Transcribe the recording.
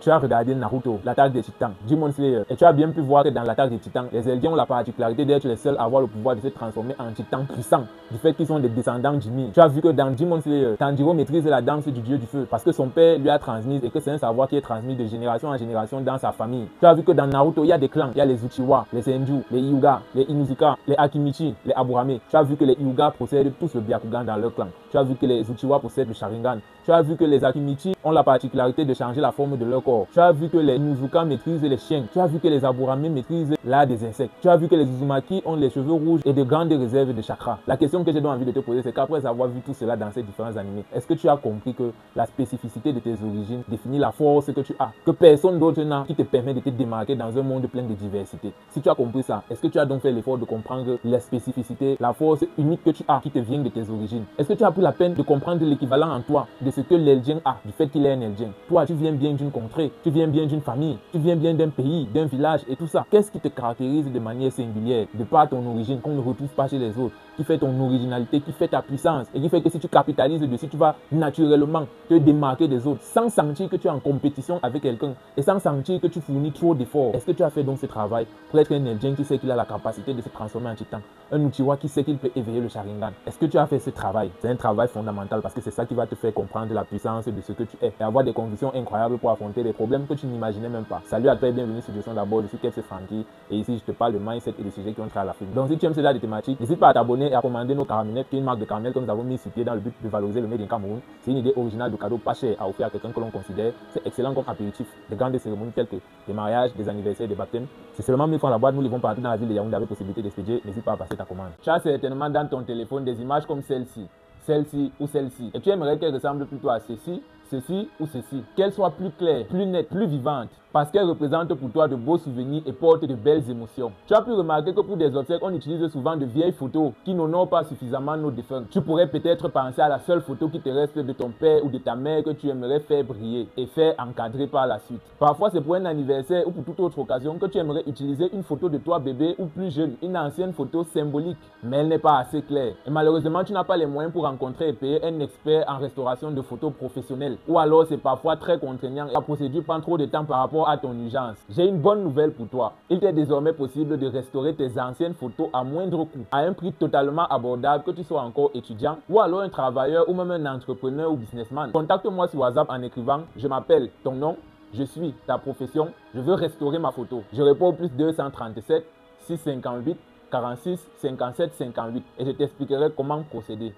Tu as regardé Naruto, l'attaque des titans, Demon Slayer, et tu as bien pu voir que dans l'attaque des titans, les Eldiens ont la particularité d'être les seuls à avoir le pouvoir de se transformer en titans puissants, du fait qu'ils sont des descendants d'Ymir. Tu as vu que dans Demon Slayer, Tanjiro maîtrise la danse du dieu du feu, parce que son père lui a transmis et que c'est un savoir qui est transmis de génération en génération dans sa famille. Tu as vu que dans Naruto, il y a des clans, il y a les Uchiwa, les Senju, les Hyuga, les Inuzuka, les Akimichi, les Aburame. Tu as vu que les Hyuga possèdent tous le Byakugan dans leur clan. Tu as vu que les Uchiwa possèdent le Sharingan. Tu as vu que les Akimichi ont la particularité de changer la forme de leur corps. Tu as vu que les Inuzuka maîtrisent les chiens. Tu as vu que les Aburame maîtrisent l'art des insectes. Tu as vu que les Uzumaki ont les cheveux rouges et de grandes réserves de chakras. La question que j'ai donc envie de te poser, c'est qu'après avoir vu tout cela dans ces différents animés, est-ce que tu as compris que la spécificité de tes origines définit la force que tu as, que personne d'autre n'a, qui te permet de te démarquer dans un monde plein de diversité? Si tu as compris ça, est-ce que tu as donc fait l'effort de comprendre la spécificité, la force unique que tu as, qui te vient de tes origines? Est-ce que tu as pris la peine de comprendre l'équivalent en toi de ce que l'Eldien a, du fait qu'il est un Eldien? Toi, tu viens bien d'une contrée, tu viens bien d'une famille, tu viens bien d'un pays, d'un village et tout ça. Qu'est-ce qui te caractérise de manière singulière, de par ton origine, qu'on ne retrouve pas chez les autres, qui fait ton originalité, qui fait ta puissance et qui fait que si tu capitalises dessus, tu vas naturellement te démarquer des autres sans sentir que tu es en compétition avec quelqu'un et sans sentir que tu fournis trop d'efforts? Est-ce que tu as fait donc ce travail pour être un Eldien qui sait qu'il a la capacité de se transformer en titan, un Uchiwa qui sait qu'il peut éveiller le Sharingan? Est-ce que tu as fait ce travail? C'est un travail fondamental parce que c'est ça qui va te faire comprendre la puissance de ce que tu es et avoir des convictions incroyables pour affronter des problèmes que tu n'imaginais même pas. Salut à toi et bienvenue sur Gestion d'abord, je suis Kevin Franky et ici je te parle de mindset et de sujets qui ont trait à la film. Donc si tu aimes ce genre de thématiques, n'hésite pas à t'abonner et à commander nos caramellettes, qui est une marque de caramel que nous avons mis sur pied dans le but de valoriser le made in Cameroun. C'est une idée originale de cadeau pas cher à offrir à quelqu'un que l'on considère. C'est excellent comme apéritif de grandes cérémonies telles que des mariages, des anniversaires, des baptêmes. C'est seulement 1000 francs la boîte, nous livrons partout dans la ville de Yaoundé avec possibilité d'expédier. N'hésite pas à passer ta commande. Tu as certainement dans ton téléphone des images comme celle-ci ou celle-ci. Et tu aimerais qu'elle ressemble plutôt à ceci ou ceci. Qu'elle soit plus claire, plus nette, plus vivante, parce qu'elle représente pour toi de beaux souvenirs et porte de belles émotions. Tu as pu remarquer que pour des obsèques, on utilise souvent de vieilles photos qui n'honorent pas suffisamment nos défunts. Tu pourrais peut-être penser à la seule photo qui te reste de ton père ou de ta mère que tu aimerais faire briller et faire encadrer par la suite. Parfois, c'est pour un anniversaire ou pour toute autre occasion que tu aimerais utiliser une photo de toi bébé ou plus jeune, une ancienne photo symbolique, mais elle n'est pas assez claire. Et malheureusement, tu n'as pas les moyens pour rencontrer et payer un expert en restauration de photos professionnelles. Ou alors, c'est parfois très contraignant et la procédure prend trop de temps par rapport à ton urgence. J'ai une bonne nouvelle pour toi. Il t'est désormais possible de restaurer tes anciennes photos à moindre coût, à un prix totalement abordable, que tu sois encore étudiant ou alors un travailleur ou même un entrepreneur ou businessman. Contacte-moi sur WhatsApp en écrivant « Je m'appelle ton nom, je suis ta profession, je veux restaurer ma photo ». Je réponds au plus 237 658 46 57 58 et je t'expliquerai comment procéder.